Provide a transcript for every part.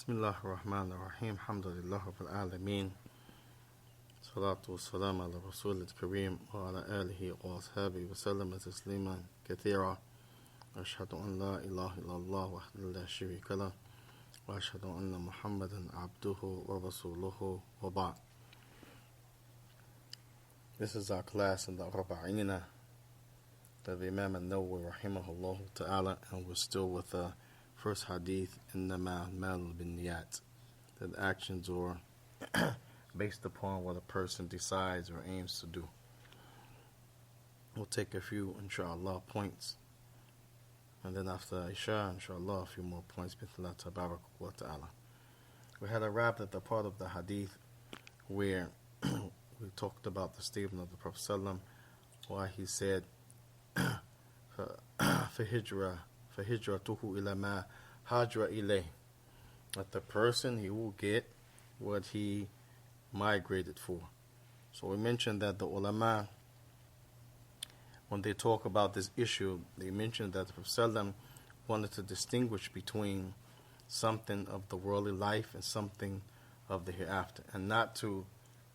Bismillah ar-Rahman ar-Rahim. Alhamdulillah Rabbil Alameen. Salatu wassalam ala Rasul al-Kareem wa ala alihi wa ashabihi wa sallam tasliman kathira. Ashhadu an la ilaha illallah wahdahu la sharika lah wa ashhadu anna Muhammadan abduhu wa rasuluhu wa ba'd. This is our class in the Arba'ina of the imam-nawawi rahimahullah ta'ala, and we're still with the first hadith in the mal bin niyat, that actions are based upon what a person decides or aims to do. We'll take a few, inshallah, points, and then after Isha, inshallah, a few more points, bismillah tabarak wa ta'ala. We had arrived at the part of the hadith where we talked about the statement of the Prophet ﷺ, why he said, فهجرة فهجرته إلى ما هاجر إليه, that the person, he will get what he migrated for. So we mentioned that the ulama, when they talk about this issue, they mentioned that the Prophet ﷺ wanted to distinguish between something of the worldly life and something of the hereafter, and not to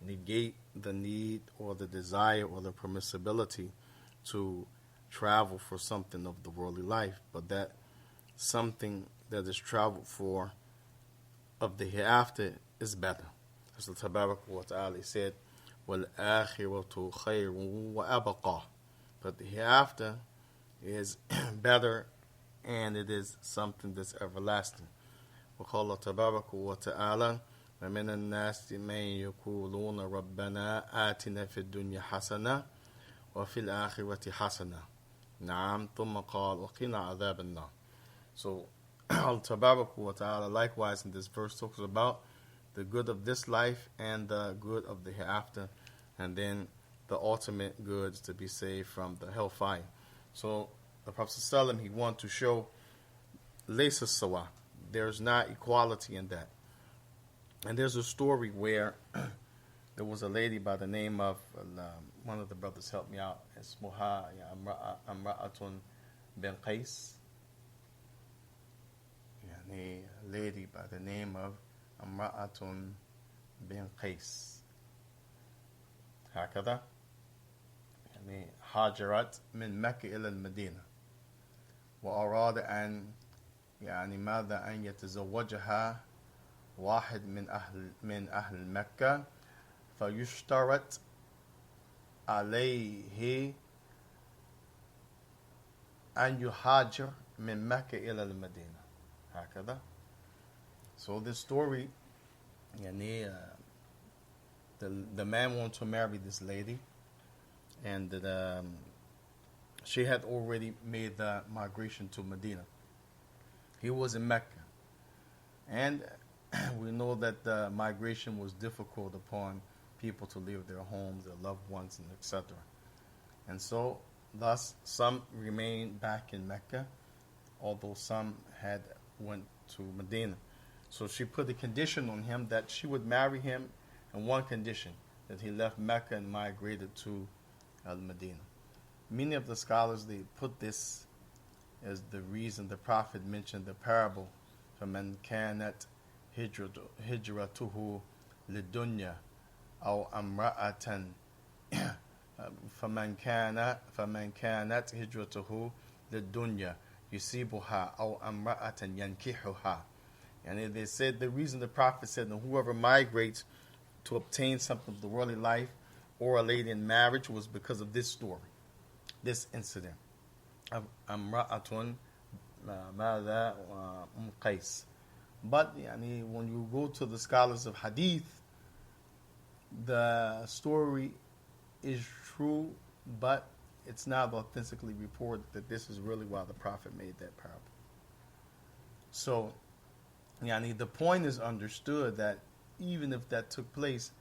negate the need or the desire or the permissibility to travel for something of the worldly life, but that something that is traveled for of the hereafter is better. As Allah Tabarak wa Ta'ala said, وَالْآخِرَةُ خَيْرٌ وَأَبَقَى, but the hereafter is better and it is something that's everlasting. وَقَالَ تَبَارَكُ وَتَعَالَى وَمِنَ النَّاسِ مَن يَقُولُونَ رَبَّنَا آتِنَا فِي الدُّنْيَا حَسَنَةً وَفِي الْآخِرَةِ حَسَنَةً نعم ثم قال وقنا عذاب النار. So Allah Tabarak wa Ta'ala likewise in this verse talks about the good of this life and the good of the hereafter, and then the ultimate goods to be saved from the hellfire. So the Prophet ﷺ, he wanted to show laysa sawa, there's not equality in that. And there's a story where there was a lady by the name of, one of the brothers helped me out, Ismuha Amra'atun bin Qais. A lady by the name of Amra'atun bin Qais. هكذا هاجرت من مكة إلى المدينة وأراد أن ماذا أن يتزوجها واحد من أهل مكة فيشترط عليه أن يهاجر من مكة إلى المدينة هكذا. So this story, the man wanted to marry this lady, and she had already made the migration to Medina. He was in Mecca, and we know that the migration was difficult upon people to leave their homes, their loved ones, and etc. And so, thus, some remained back in Mecca, although some had went to Medina. So she put a condition on him that she would marry him on one condition, that he left Mecca and migrated to Medina. Many of the scholars, they put this as the reason the Prophet mentioned the parable, فَمَنْ كَانَتْ هِجْرَتُهُ لِلدُّنْيَا أو امرأة فمن كانت هجرته للدنيا يصيبها أو امرأة ينكحها. And they said the reason the Prophet said that whoever migrates to obtain something of the worldly life or a lady in marriage was because of this story, this incident of امرأة ماذا قيس. But when you go to the scholars of Hadeeth, the story is true, but it's not authentically reported that this is really why the Prophet made that parable. So, the point is understood that even if that took place,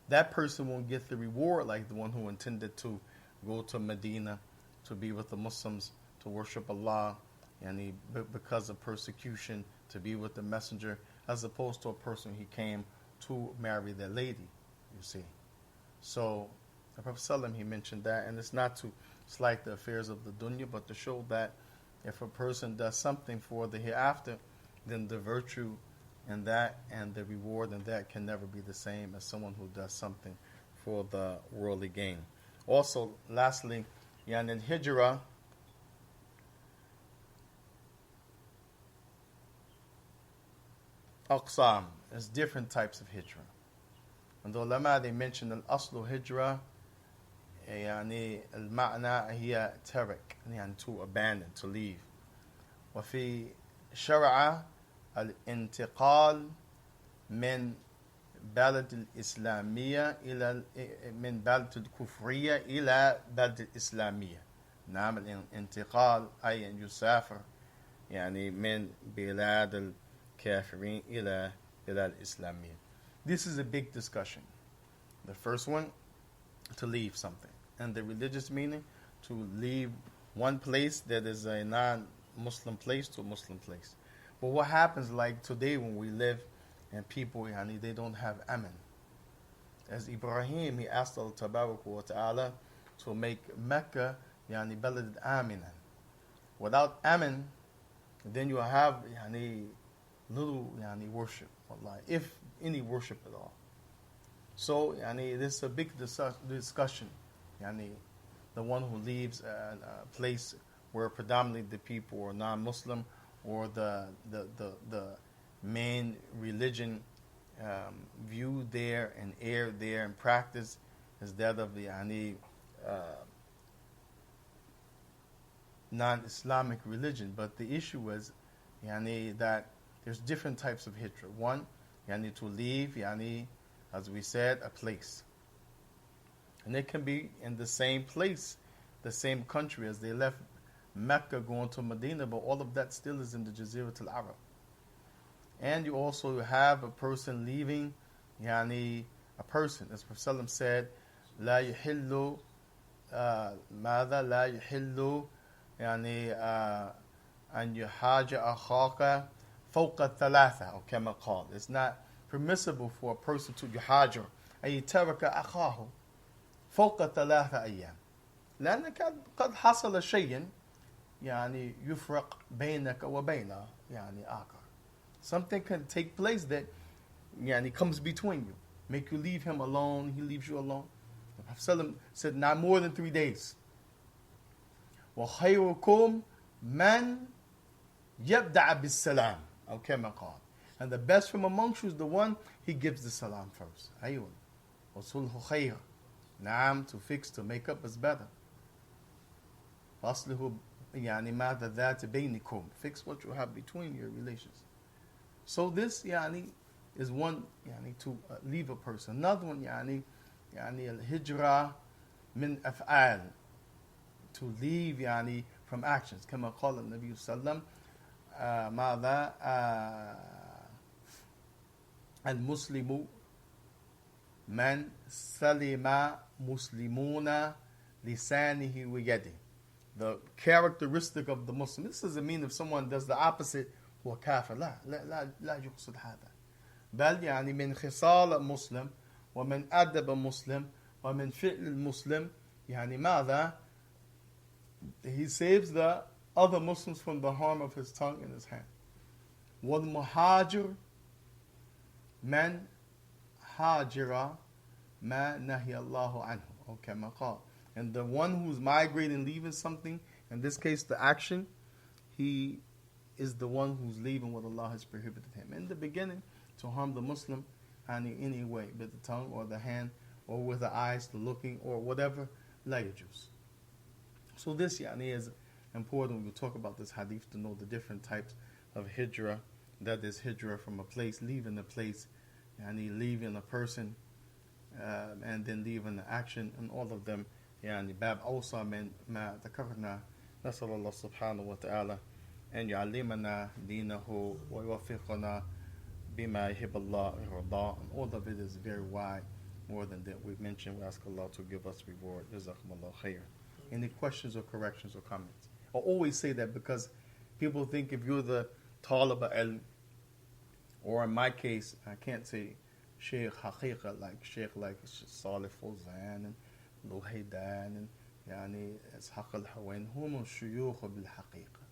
that person won't get the reward like the one who intended to go to Medina to be with the Muslims, to worship Allah, and because of persecution, to be with the messenger, as opposed to a person he came to marry that lady. You see, so the Prophet ﷺ, he mentioned that, and it's not to slight the affairs of the dunya, but to show that if a person does something for the hereafter, then the virtue and that and the reward and that can never be the same as someone who does something for the worldly gain. Also, lastly, yani hijrah aqsam is different types of hijrah. And the ulama they mention al-aslu hijrah يعني المعنى هي ترك يعني to abandon, to leave. وفي شرع الانتقال من بلد الإسلامية إلى من بلد الكفرية إلى بلد الإسلامية. نعم الانتقال أي أن يسافر يعني من بلاد الكافرين إلى بلاد الإسلامية. This is a big discussion. The first one, to leave something, and the religious meaning, to leave one place that is a non-Muslim place to a Muslim place. But what happens like today when we live and people, yani, they don't have aman. As Ibrahim, he asked Allah Tabarak wa Ta'ala to make Mecca yani balad aminan. Without aman, then you have yani little yani worship, wallahi, if any worship at all. So yani this is a big discussion. Yani the one who leaves a place where predominantly the people are non-Muslim, or the main religion view there and air there and practice is that of the non-Islamic religion. But the issue is that there's different types of hijrah. One, to leave, as we said, a place. And it can be in the same place, the same country as they left Mecca going to Medina, but all of that still is in the Jazirat al-Arab. And you also have a person leaving, a person, as Prophet said, لا يحل ماذا لا يحل أن يحاج أخاك فوق الثلاثة أو كما قال. It's not permissible for a person to يحاجر أي ترك أخاه فوق ثلاثة أيام لأن قد حصل شيء يفرق بينك وبين آخر. Something can take place that comes between you, make you leave him alone, he leaves you alone. The Prophet said not more than 3 days. وَخَيْرُكُمْ مَنْ يَبْدَعَ بِالسَّلَامِ أو كما قال. And the best from amongst you is the one he gives the salam first. أيوة. وَصُلْهُ خَيْرٌ. Naam, to fix, to make up is better. فَأَصْلِهُ مَاذَا ذَاتِ بَيْنِكُمْ. Fix what you have between your relations. So this is one to leave a person. Another one al-hijrah min af'al, to leave from actions. كما قال النبي صلى الله عليه وسلم ماذا المسلم من سلم مسلمون لسانه ويده. The characteristic of the Muslim. This doesn't mean if someone does the opposite هو كافر. لا يقصد هذا. بل من خصال المسلم ومن أدب المسلم ومن فعل المسلم ماذا? He saves the other Muslims from the harm of his tongue and his hand. والمهاجر من هاجر ما نهي الله عنه أو كما قال. And the one who's migrating, leaving something, in this case the action, he is the one who's leaving what Allah has prohibited him. In the beginning, to harm the Muslim in any way, with the tongue or the hand or with the eyes, the looking or whatever, la yajuz. So this is important when we talk about this hadith, to know the different types of hijrah. That is hijrah from a place, leaving a place, leaving a person, and then leaving the action, and all of them باب أوصى من ما ذكرنا. نسأل الله سبحانه وتعالى أن يعلمنا دينه ويوفقنا بما يحب الله ويرضاه. And all of it is very wide, more than that we've mentioned. We ask Allah to give us reward. Jazakumullah khair. Any questions or corrections or comments? I always say that because people think if you're the talib al, or in my case, I can't say Sheikh Haqiqa, like Sheikh like Salih Fawzan and لوهيدان إسحاق الحوين هم الشيوخ بالحقيقة.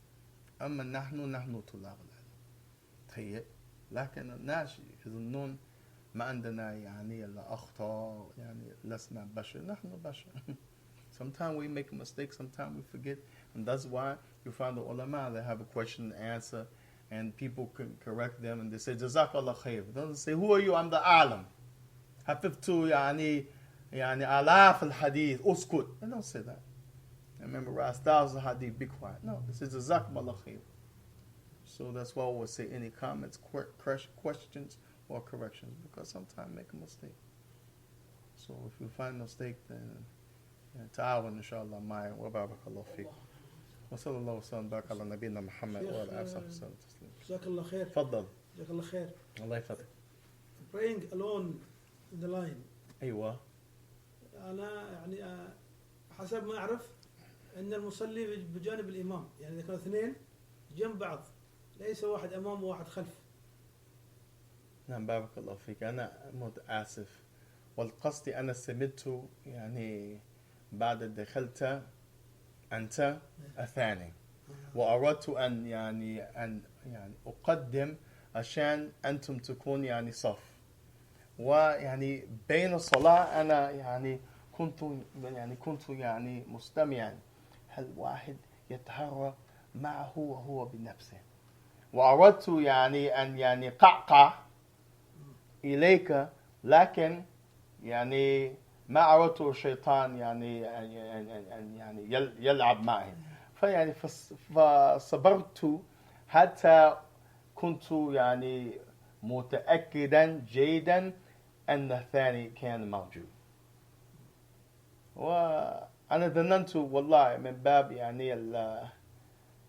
أما نحن طلاب العلم. طيب لكن الناس يظنون ما عندنا يعني إلا أخطاء يعني لسنا بشر نحن بشر. Sometimes we make a mistake, sometimes we forget, and that's why you find the ulama, they have a question and answer, and people can correct them, and they say, Jazakallah khair. It doesn't say, who are you? I'm the alim. حفظت يعني آلاف الحديث أسكت. They don't say that. I memorize thousands of hadith, be quiet. No, this is Jazakallah khair. So that's why we'll say any comments, questions, or corrections, because sometimes we make a mistake. So if you find a mistake, then تعاون إن شاء الله معي وبارك الله فيك. وصلى الله وسلم بارك على نبينا محمد وعلى آله وصحبه وسلم. جزاك الله خير. تفضل. جزاك الله خير. الله يفضل. Praying alone in the line. أيوة. أنا يعني حسب ما أعرف أن المصلي بجانب الإمام، يعني إذا كانوا اثنين جنب بعض، ليس واحد أمام وواحد خلف. نعم بارك الله فيك. أنا متأسف، والقصد أنا سمعت يعني بعد دخلت أنت الثاني، وأردت أن يعني أقدم عشان أنتم تكون يعني صف، ويعني بين الصلاة أنا يعني كنت يعني مستمعا، هل واحد يتحرك معه وهو بنفسه، وأردت يعني أن يعني قعقع إليك، لكن يعني ما أردت الشيطان يعني يلعب معي، فيعني فصبرت حتى كنت يعني متأكدا جيدا أن الثاني كان موجود. وأنا ظننت والله من باب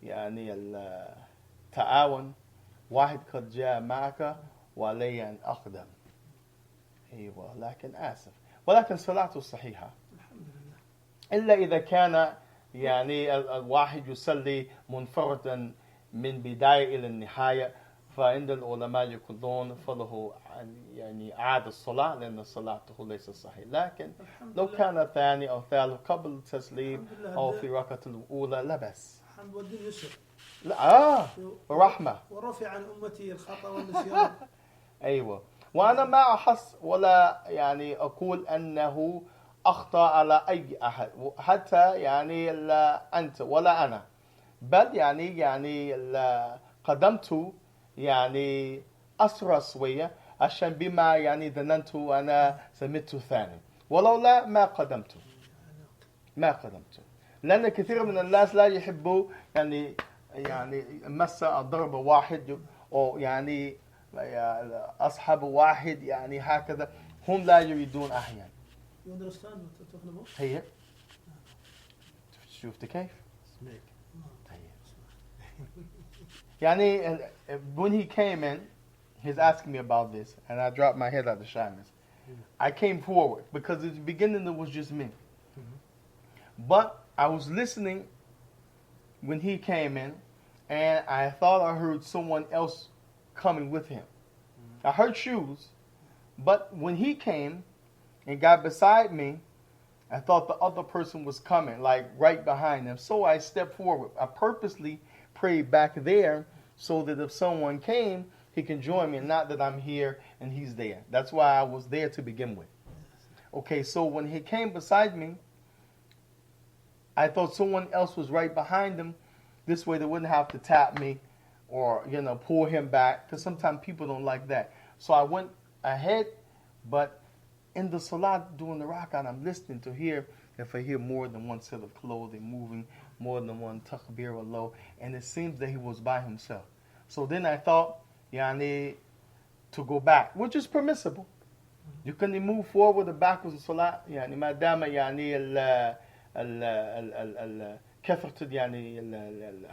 يعني التعاون، واحد قد جاء معك وعلي أن أقدم. أيوة، لكن آسف، ولكن صلاته صحيحة إلا إذا كان يعني الواحد يصلي منفردا من بداية إلى النهاية، فعند العلماء يقولون فله يعني إعادة الصلاة لأن صلاته ليس صحيحة. لكن لو كان ثاني أو ثالث قبل التسليم أو في ركعة الأولى لا بأس. الحمد والدين يسر. لا ورحمة. ورفع عن أمتي الخطأ والنسيان. أيوة، وأنا ما أحس ولا يعني أقول أنه أخطأ على أي أحد، حتى يعني لا أنت ولا أنا، بل يعني قدمت يعني أسرع شوية عشان بما يعني ظننت أنا سمعت ثاني، ولو لا ما قدمت، لأن كثير من الناس لا يحبوا يعني مس ضرب واحد أو يعني أصحاب واحد يعني هكذا، هم لا يريدون أحيانا. هي شفت كيف؟ يعني when he came in, he's asking me about this, and I dropped my head out the shyness. I came forward because at the beginning it was just me, but I was listening when he came in, and I thought I heard someone else coming with him. I heard shoes, but when he came and got beside me, I thought the other person was coming, like right behind him. So I stepped forward. I purposely prayed back there so that if someone came, he can join me, and not that I'm here and he's there. That's why I was there to begin with. Okay, so when he came beside me, I thought someone else was right behind him. This way they wouldn't have to tap me or, pull him back, because sometimes people don't like that. So I went ahead, but in the salat during the rak'ah, I'm listening to hear if I hear more than one set of clothing moving, more than one takbir or low, and it seems that he was by himself. So then I thought, to go back, which is permissible. You can move forward or backwards in salat, ما دام كثرة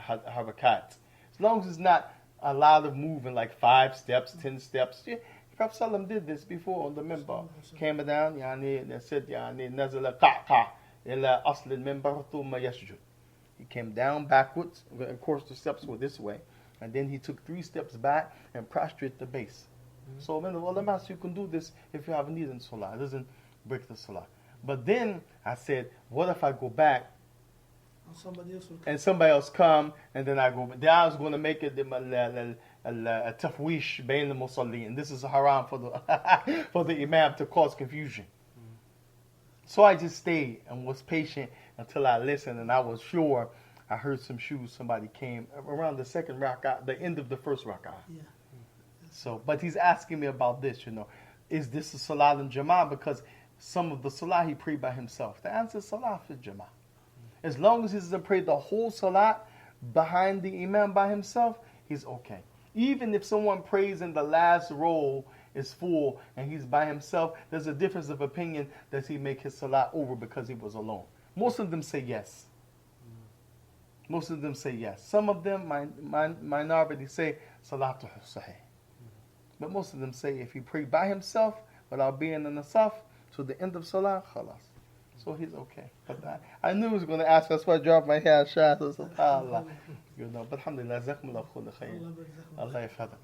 الحركات. As long as it's not a lot of moving, like 5 steps, 10 steps. Prophet Sallam did this before on the minbar. Came down, they said, نزل قعقع إلى أصل المنبر ثم يسجد. He came down backwards. Of course, the steps were this way, and then he took 3 steps back and prostrate the base. So, the ulama, you can do this if you have a need in salah. It doesn't break the salah. But then I said, what if I go back and somebody else come, and then I go? Then I was going to make it التفويش بين المصلين. This is haram for the for the imam to cause confusion. So I just stayed and was patient until I listened, and I was sure I heard some shoes. Somebody came around the second rak'ah, the end of the first rak'ah. Yeah. So, but he's asking me about this, is this a salat in jama'ah? Because some of the salah he prayed by himself. The answer is salat for jama'ah. As long as he doesn't pray the whole salat behind the imam by himself, he's okay. Even if someone prays in the last row is full and he's by himself, there's a difference of opinion. Does he make his salat over because he was alone? Most of them say yes. Most of them say yes. Some of them, minority, say salatuhu sahih. But most of them say if he prayed by himself without being in the saf to the end of salah, khalas. So he's okay. But I knew he was going to ask. That's why I dropped my hair. SubhanAllah. But alhamdulillah, jazakumullah khair. Allah yafhadak.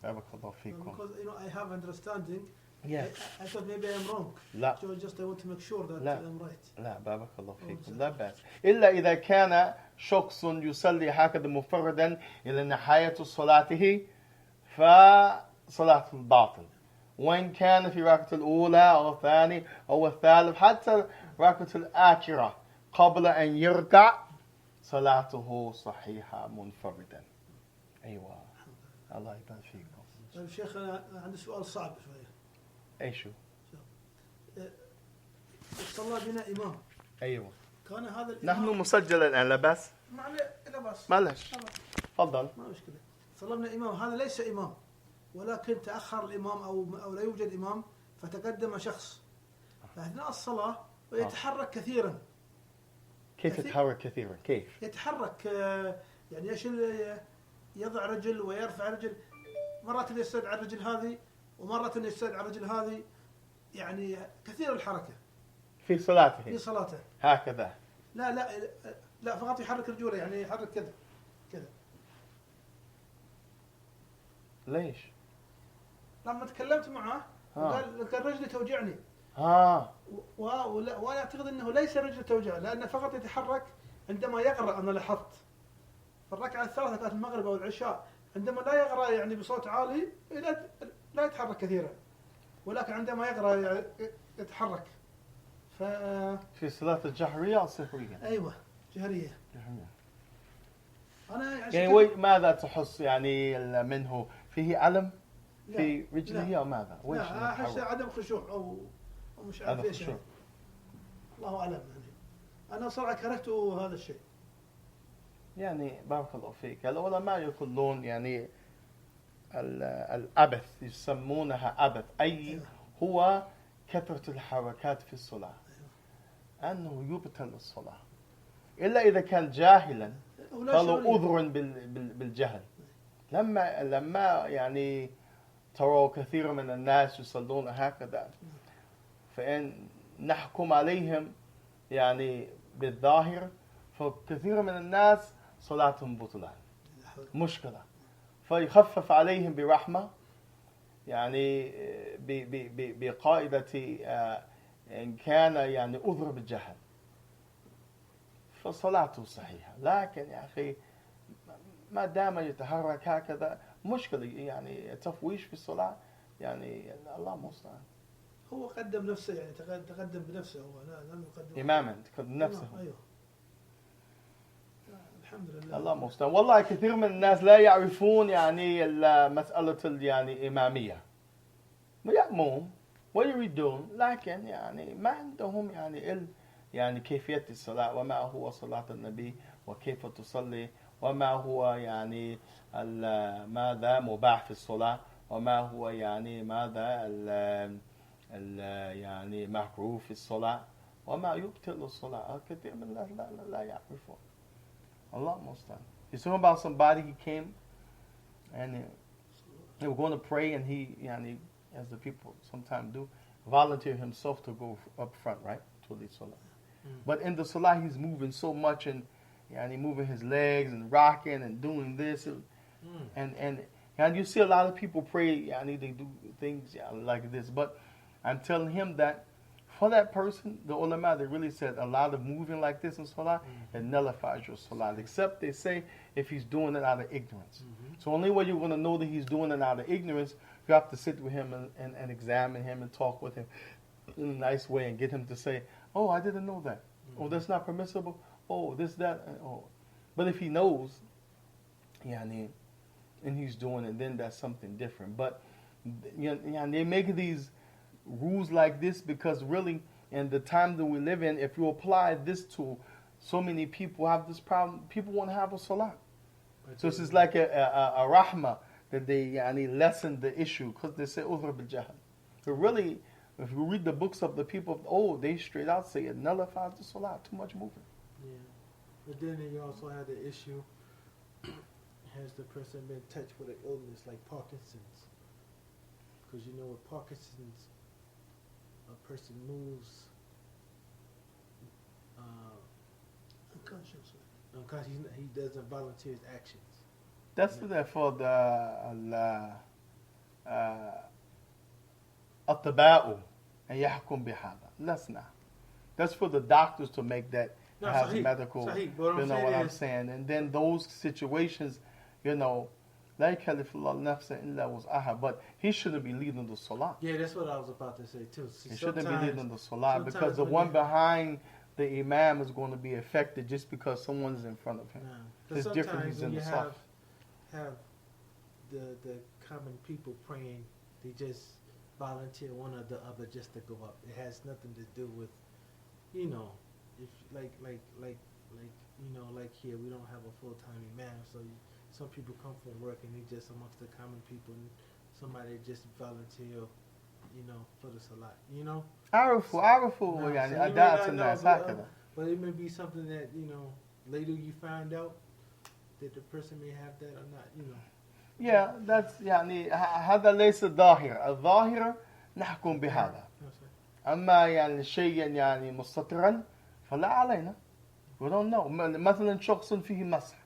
Barakallahu feekum. Because I have understanding. Yeah. I thought maybe I'm wrong. لا. So I want to make sure that لا. I'm right. لا بارك الله فيكم لا بأس إلا إذا كان شخص يصلي هكذا مفردا إلى نهاية صلاته فصلاة الباطل وإن كان في الركعة الأولى أو الثانية أو الثالث حتى الركعة الآخرة قبل أن يركع صلاته صحيحة منفردا. أيوة الله يبارك فيكم. طيب شيخ أنا عندي سؤال صعب شوية. أي شو؟ صلى بنا إمام. أيوة. كان هذا الإمام. نحن مسجل الآن لا بأس. لا بأس. معلش. تفضل. ما مشكلة. صلى بنا إمام هذا ليس إمام ولكن تأخر الإمام أو لا يوجد إمام فتقدم شخص فأثناء الصلاة ويتحرك كثيرا. كيف يتحرك كثيرا؟ كيف؟ يتحرك يعني يضع رجل ويرفع رجل مرة يستدعي على الرجل هذه ومرة يستدعي على الرجل هذه يعني كثير الحركة في صلاته. في صلاته هكذا. لا فقط يحرك رجوله يعني يحرك كذا. ليش؟ لما تكلمت معه قال رجلي توجعني. وانا اعتقد انه ليس رجله توجع لانه فقط يتحرك عندما يقرأ. انا لاحظت في الركعة الثالثة كانت المغرب او العشاء عندما لا يقرأ يعني بصوت عالي لا يتحرك كثيرا ولكن عندما يقرأ يتحرك. في صلاة الجهرية أو السرية؟ أيوة جهرية. أنا يعني ماذا تحس يعني منه؟ فيه ألم في رجله أو ماذا؟ لا أحس عدم خشوع أو مش عارف إيش يعني. الله أعلم يعني. أنا صراحة كرهته هذا الشيء. يعني بارك الله فيك. العلماء يقولون يعني العبث يسمونها عبث أي هو كثرة الحركات في الصلاة أنه يبطل الصلاة إلا إذا كان جاهلا فله عذر بالجهل. لما يعني ترى كثير من الناس يصلون هكذا فإن نحكم عليهم يعني بالظاهر فكثير من الناس صلاتهم بطلان مشكلة فيخفف عليهم برحمة يعني بقاعدة إن كان يعني عذر بالجهل فصلاته صحيحة. لكن يا أخي ما دام يتحرك هكذا مشكلة يعني تفويش في الصلاة يعني الله المستعان. هو قدم نفسه يعني تقدم بنفسه هو لم يقدم إماما تقدم نفسه. أيوه. الحمد لله. الله المستعان. والله كثير من الناس لا يعرفون يعني مسألة يعني إمامية يأمون ويريدون لكن يعني ما عندهم يعني كيفية الصلاة وما هو صلاة النبي وكيف تصلي وما هو يعني ماذا مباح في الصلاة وما هو يعني ماذا يعني مكروه في الصلاة وما يبطل الصلاة. كثير من الناس لا يعرفون. Allah المستعان. You saw about somebody he came and they were going to pray and he يعني as the people sometimes do volunteer himself to go up front right to lead salah. But in the salah he's moving so much and moving his legs and rocking and doing this and you see a lot of people pray they do things like this, but I'm telling him that for that person the ulama they really said a lot of moving like this in salah it nullifies your salah, except they say if he's doing it out of ignorance. So only way you're going to know that he's doing it out of ignorance, you have to sit with him and examine him and talk with him in a nice way and get him to say, oh, I didn't know that. Oh, that's not permissible. Oh, this, that. Oh. But if he knows, and he's doing it, then that's something different. But they make these rules like this because really, in the time that we live in, if you apply this to so many people have this problem, people won't have a salah. So this is like a rahmah that they lessen the issue because they say udhr bil jahl. But really, if you read the books of the people of old, they straight out say it nullifies the salah. Too much movement. Yeah, but then you also have the issue: has the person been touched with an illness like Parkinson's? Because you know with Parkinson's, a person moves unconsciously. He doesn't volunteer his actions. That's for the الطباء and يحكم بهذا. That's for the doctors to make that has medical. You know what I'm saying? And then those situations, لا يكلف الله نفسا إلا وسعها. But he shouldn't be leading the salah. Yeah, that's what I was about to say too. He shouldn't be leading the salah because the one behind the imam is going to be affected just because someone's in front of him. There's differences in the salah. Have the common people praying, they just volunteer one or the other just to go up. It has nothing to do with, if like here we don't have a full-time imam, so some people come from work and they just amongst the common people, and somebody just volunteer, for the salat, عرفوا يعني أداة الناس هكذا. But it may be something that later you find out that the person may have that or not, Yeah, that's هذا ليس ظاهر. الظاهر نحكم بهذا. أما شيئا مستترا فلا علينا. We don't know. مثلا شخص فيه مسح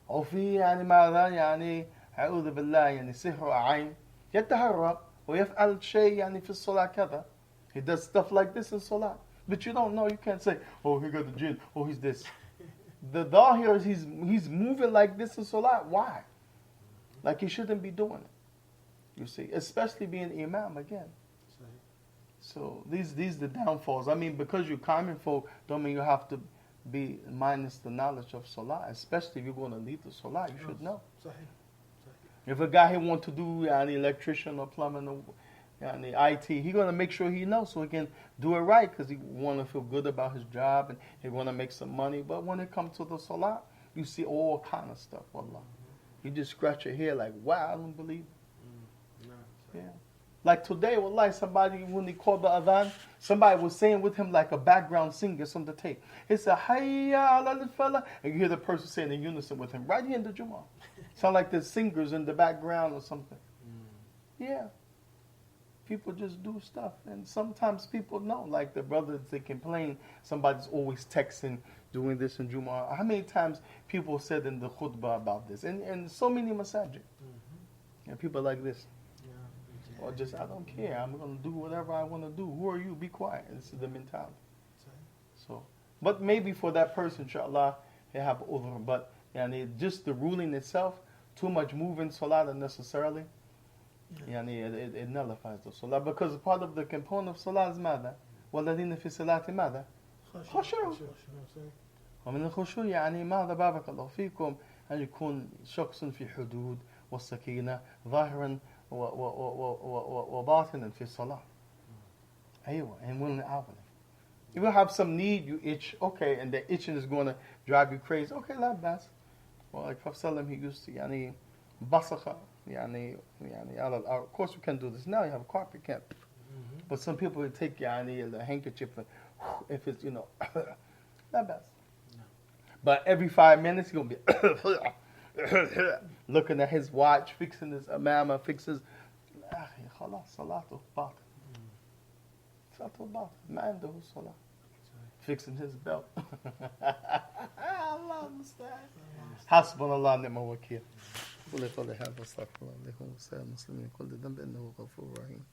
أو فيه ماذا أعوذ بالله سحر عين يتهرب ويفعل شيء في الصلاة كذا. He does stuff like this in salah. But you don't know. You can't say, oh, he got the jinn. Oh, he's this. The dhahir is he's moving like this in salah. Why? Like he shouldn't be doing it. You see, especially being imam again. So these the downfalls. I mean, because you're common folk, don't mean you have to be minus the knowledge of salah. Especially if you're going to lead the salah, you should know. If a guy here want to do an electrician or plumbing or IT, he's going to make sure he knows so he can do it right because he want to feel good about his job and he want to make some money. But when it comes to the salah, you see all kind of stuff. Wallah. You just scratch your head like, wow, I don't believe it. Yeah. Like today, wallahi, somebody, when they called the adhan, somebody was saying with him like a background singer on the tape. He said, Hayya ala al-falah. And you hear the person saying in unison with him, right here in the Jummah. Sound like the singers in the background or something. Yeah. People just do stuff. And sometimes people know, like the brothers, they complain, somebody's always texting, doing this in Jummah. How many times people said in the khutbah about this? And so many masajid. And people like this. Or just, I don't care. I'm going to do whatever I want to do. Who are you? Be quiet. This is the mentality. So, but maybe for that person, inshallah, they have udhr. But just the ruling itself, too much moving salah unnecessarily, it nullifies the salah. Because part of the component of salah is ماذا؟ والذين في الصلاة ماذا؟ خشوع. ومن الخشوع ماذا بارك الله فيكم أن يكون شخص في حدود والسكينة ظاهرا وباطنا في الصلاة. أيوة. And when you will have some need, you itch, okay, and the itching is going to drive you crazy. Okay, لا بأس. Well, like Prophet ﷺ, he used to بصخة of course you can do this now. You have a carpet, you can't. But some people would take the handkerchief and if it's لا بأس. But every 5 minutes he's gonna be looking at his watch, fixing his amama, fixes. خلاص صلاته باطل. صلاته باطل. ما عنده صلاة. Fixing his belt. الله المستعان. حسبنا الله ونعم الوكيل. قل قولي هذا استغفر الله لكم ولسائر المسلمين كل ذنب انه غفور رحيم.